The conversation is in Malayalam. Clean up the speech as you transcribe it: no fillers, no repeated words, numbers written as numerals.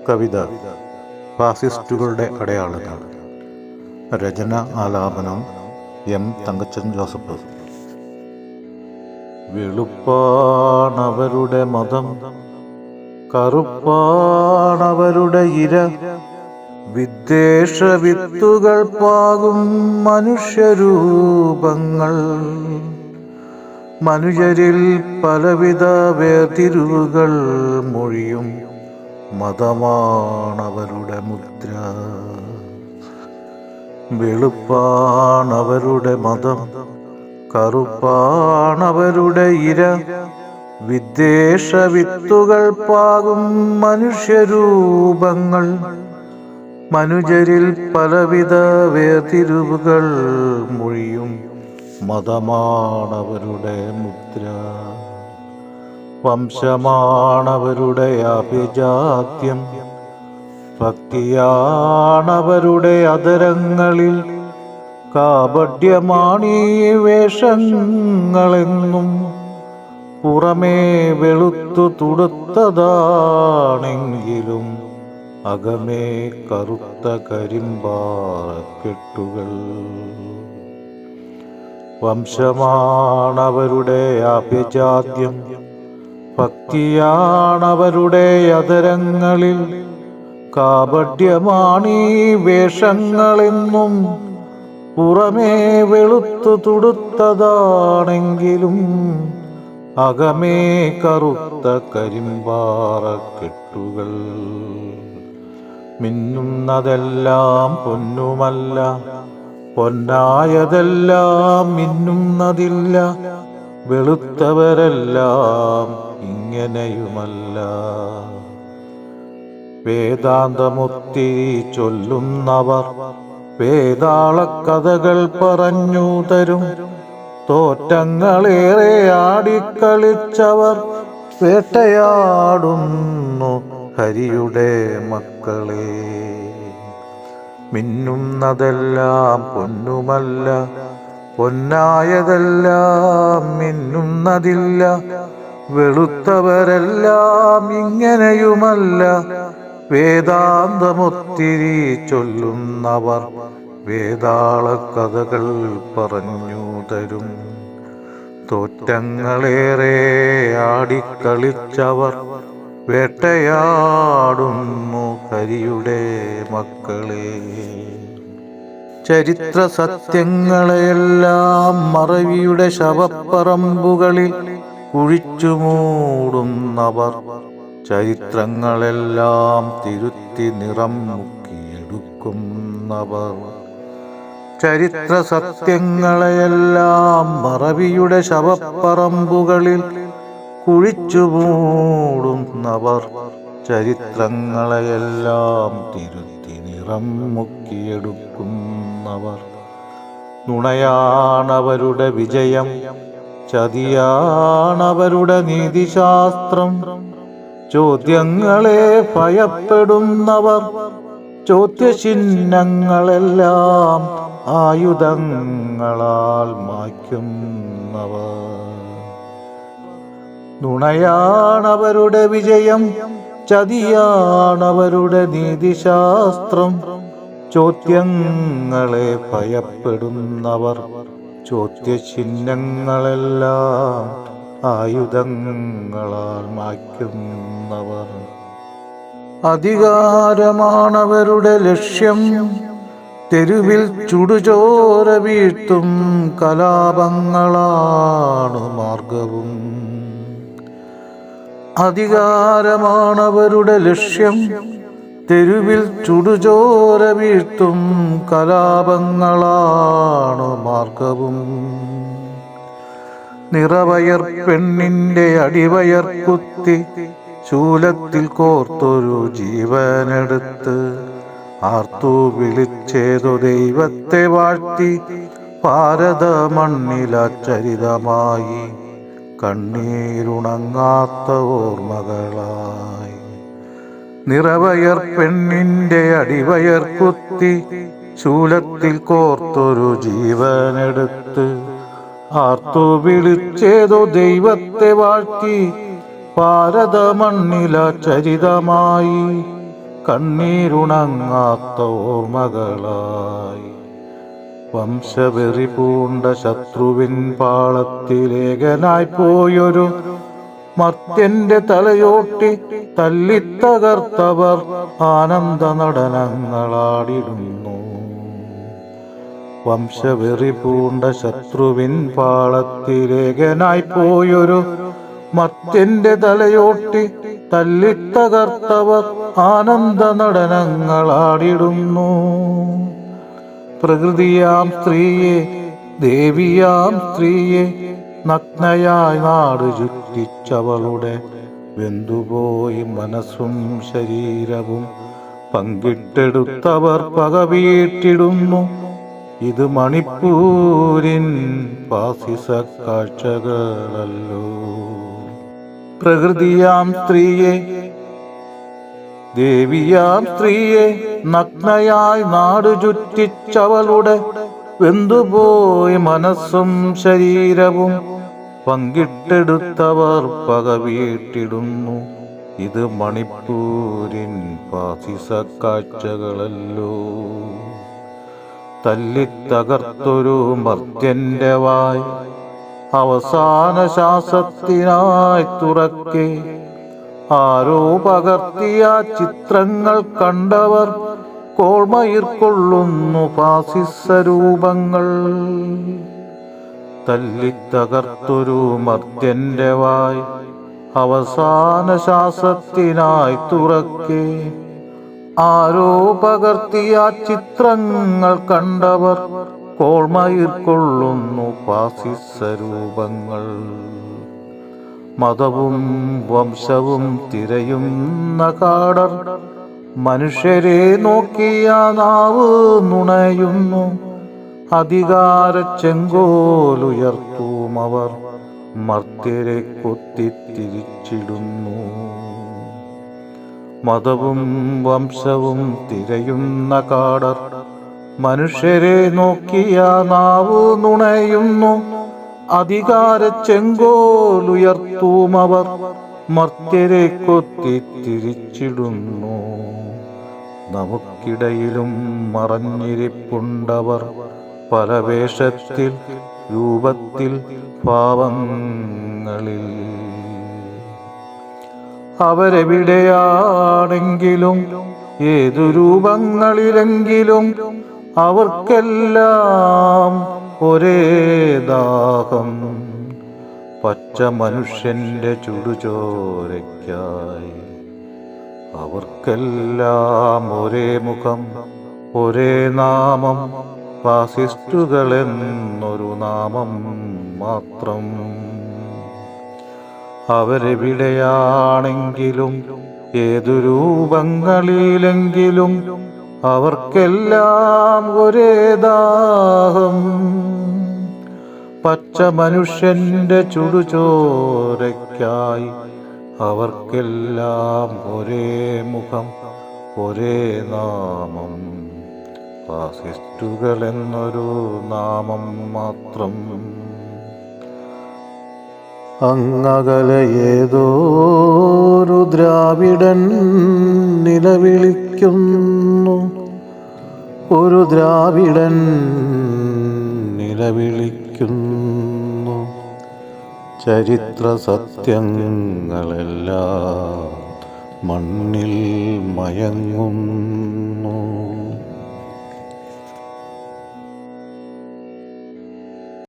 കവിത ഫാസിസ്റ്റുകളുടെ അടയാളങ്ങൾ. രചന ആലാപനം എം തങ്കച്ചൻ ജോസഫ്. വെളുപ്പാണവരുടെ മതം, കറുപ്പാണവരുടെ ഇര, വിദ്വേഷ വിത്തുകൾ പാകും മനുഷ്യരൂപങ്ങൾ. മനുഷ്യരിൽ പലവിധ വേർതിരിവുകൾ മൊഴിയും മതമാണവരുടെ മുദ്ര. വെളുപ്പാണവരുടെ മതം, കറുപ്പാണവരുടെ ഇര, വിദ്വേഷ വിത്തുകൾ പാകും മനുഷ്യരൂപങ്ങൾ. മനുഷ്യരിൽ പലവിധ വേർതിരിവുകൾ മൊഴിയും മതമാണവരുടെ മുദ്ര. വംശമാണവരുടെ അഭിജാത്യം, ഭക്തിയാണവരുടെ അധരങ്ങളിൽ, കാപഢ്യമാണീ വേഷങ്ങളെന്നും. പുറമേ വെളുത്തു തുടുത്തതാണെങ്കിലും അകമേ കറുത്ത കരിമ്പാറക്കെട്ടുകൾ. വംശമാണവരുടെ അഭിജാത്യം, ഭക്തിയാണവരുടെ അധരങ്ങളിൽ, കാപഢ്യമാണീ വേഷങ്ങളെന്നും. പുറമേ വെളുത്തു തുടുത്തതാണെങ്കിലും അകമേ കറുത്ത കരിമ്പാറക്കെട്ടുകൾ. മിന്നുന്നതെല്ലാം പൊന്നുമല്ല, പൊന്നായതെല്ലാം മിന്നുന്നതില്ല. വെളുത്തവരെല്ലാം ഇങ്ങനെയുമല്ല. വേദാന്തമൊത്തിരി ചൊല്ലുന്നവർ വേതാളക്കഥകൾ പറഞ്ഞു തരും. തോറ്റങ്ങളേറെ ആടിക്കളിച്ചവർ വേട്ടയാടുന്നു ഹരിയുടെ മക്കളെ. മിന്നുന്നതെല്ലാം പൊന്നുമല്ല, പൊന്നായതെല്ലാം മിന്നുന്നതില്ല. വെളുത്തവരെല്ലാം ഇങ്ങനെയുമല്ല. വേദാന്തമൊത്തിരി ചൊല്ലുന്നവർ വേതാളക്കഥകൾ പറഞ്ഞു തരും. തോറ്റങ്ങളേറെ ആടിക്കളിച്ചവർ വേട്ടയാടുന്നു ഹരിയുടെ മക്കളെ. ചരിത്ര സത്യങ്ങളെയെല്ലാം മറവിയുടെ ശവപ്പറമ്പുകളിൽ കുഴിച്ചു മൂടുന്നവർ. ചരിത്രങ്ങളെല്ലാം തിരുത്തി നിറം മുക്കിയെടുക്കുന്നവർ. ചരിത്ര സത്യങ്ങളെയെല്ലാം മറവിയുടെ ശവപ്പറമ്പുകളിൽ കുഴിച്ചു മൂടുന്നവർ. ചരിത്രങ്ങളെയെല്ലാം തിരുത്തി നിറം മുക്കിയെടുക്കുന്നവർ. നുണയാണവരുടെ വിജയം, ചതിയാണവരുടെ നീതിശാസ്ത്രം. ചോദ്യങ്ങളെ ഭയപ്പെടുന്നവർ, ചോദ്യചിഹ്നങ്ങളെല്ലാം ആയുധങ്ങളാൽ മായ്ക്കുന്നവർ. നുണയാണവരുടെ വിജയം, ചതിയാണവരുടെ നീതിശാസ്ത്രം. ചോദ്യങ്ങളെ ഭയപ്പെടുന്നവർ, ചോദ്യചിഹ്നങ്ങളെല്ലാം ആയുധങ്ങളാൽ മായ്ക്കുന്നവർ. അധികാരമാണവരുടെ ലക്ഷ്യം, തെരുവിൽ ചുടുചോര വീഴ്ത്തും കലാപങ്ങളാണ് മാർഗവും. അധികാരമാണവരുടെ ലക്ഷ്യം, തെരുവിൽ ചുടുചോര വീഴ്ത്തും കലാപങ്ങളാണ് മാർഗവും. നിറവയർ പെണ്ണിന്റെ അടിവയർ കുത്തി ശൂലത്തിൽ കോർത്തൊരു ജീവനെടുത്ത് ആർത്തു വിളിച്ചേതു ദൈവത്തെ വാഴ്ത്തി. ഭാരത മണ്ണിലചരിതമായി കണ്ണീരുണങ്ങാത്ത ഓർമ്മകളായി. നിറവയർ പെണ്ണിന്റെ അടിവയർ കുത്തി ശൂലത്തിൽ കോർത്തൊരു ജീവനെടുത്ത് ആർത്തു വിളിച്ചേതു ദൈവത്തെ വാഴ്ത്തി. ഭാരത മണ്ണിലചരിതമായി കണ്ണീരുണങ്ങാത്ത ഓർമ്മകളായി. വംശവെറി പൂണ്ട ശത്രുവിൻ പാളത്തിലേകനായി പോയൊരു മർത്യന്റെ തലയോട്ടി തല്ലിത്തകർത്തവർ ആനന്ദ നടനങ്ങളാടിടുന്നു. വംശവെറി പൂണ്ട ശത്രുവിൻ പാളത്തിലേകനായി പോയൊരു മർത്യന്റെ തലയോട്ടി തല്ലിത്തകർത്തവർ ആനന്ദ നടനങ്ങളാടിടുന്നു. പ്രകൃതിയാം സ്ത്രീയെ, ദേവിയാം സ്ത്രീയെ, നഗ്നയായി നാട് ചുറ്റിച്ചവളുടെ വെന്തുപോയി മനസ്സും ശരീരവും പങ്കിട്ടെടുത്തവർ പകവീട്ടിടുന്നു. ഇത് മണിപ്പൂരിൻ ഫാസിസ കാഴ്ചകളല്ലോ. പ്രകൃതിയാം സ്ത്രീയെ, ദേവിയാം സ്ത്രീയെ, നഗ്നയായി നാട് ചുറ്റിച്ചവളുടെ വെന്തുപോയി മനസ്സും ശരീരവും പങ്കിട്ടെടുത്തവർ പകവീട്ടിടുന്നു. ഇത് മണിപ്പൂരിൻ ഫാസിസ കാഴ്ചകളല്ലോ. തല്ലിത്തകർത്തൊരു മർത്യന്റെ വായ് അവസാന ശ്വാസത്തിനായി തുറക്കെ ആരോ പകർത്തിയ ചിത്രങ്ങൾ കണ്ടവർ കോൾമയിർക്കൊള്ളുന്നു ഫാസിസ രൂപങ്ങൾ. തല്ലിത്തകർത്തൊരു മർത്യന്റെ വായ് അവസാന ശ്വാസത്തിനായി തുറക്കെ ആരോ പകർത്തിയ ചിത്രങ്ങൾ കണ്ടവർ കോൾമയിർക്കൊള്ളുന്നു ഫാസിസ രൂപങ്ങൾ. മതവും വംശവും തിരയുന്ന കാടർ മനുഷ്യരെ നോക്കിയ നാവ് നുണയുന്നു. അധികാര ചെങ്കോലുയർത്തുമവർ മർത്യരെ കൊത്തിത്തിരിച്ചിടുന്നു. മതവും വംശവും തിരയുന്ന കാടർ മനുഷ്യരെ നോക്കിയ നാവ് നുണയുന്നു. അധികാര ചെങ്കോലുയർത്തുമവർ മർത്യരെ കൊത്തിത്തിരിച്ചിടുന്നു. നമുക്കിടയിലും മറഞ്ഞിരിപ്പുണ്ടവർ പല വേഷത്തിൽ, രൂപത്തിൽ, ഭാവങ്ങളിൽ. അവരെവിടെയാണെങ്കിലും ഏതു രൂപങ്ങളിലെങ്കിലും അവർക്കെല്ലാം ഒരേ ദാഹം. പച്ച മനുഷ്യന്റെ ചുടുചോരയ്ക്കായി അവർക്കെല്ലാം ഒരേ മുഖം, ഒരേ നാമം, ഫാസിസ്റ്റുകളെന്നൊരു നാമം മാത്രം. അവരെവിടെയാണെങ്കിലും ഏതു രൂപങ്ങളിലെങ്കിലും അവർക്കെല്ലാം ഒരേ ദാഹം. പച്ച മനുഷ്യന്റെ ചുടുചോരയ്ക്കായി അവർക്കെല്ലാം ഒരേ മുഖം, ഒരേ നാമം, ഫാസിസ്റ്റുകളെന്നൊരു നാമം മാത്രം. അങ്ങകലെ ഏതോരു ദ്രാവിഡൻ നിലവിളിക്കുന്നു. ഒരു ദ്രാവിഡൻ നിലവിളിക്കുന്നു. ചരിത്ര സത്യങ്ങളെല്ലാം മണ്ണിൽ മയങ്ങുന്നു.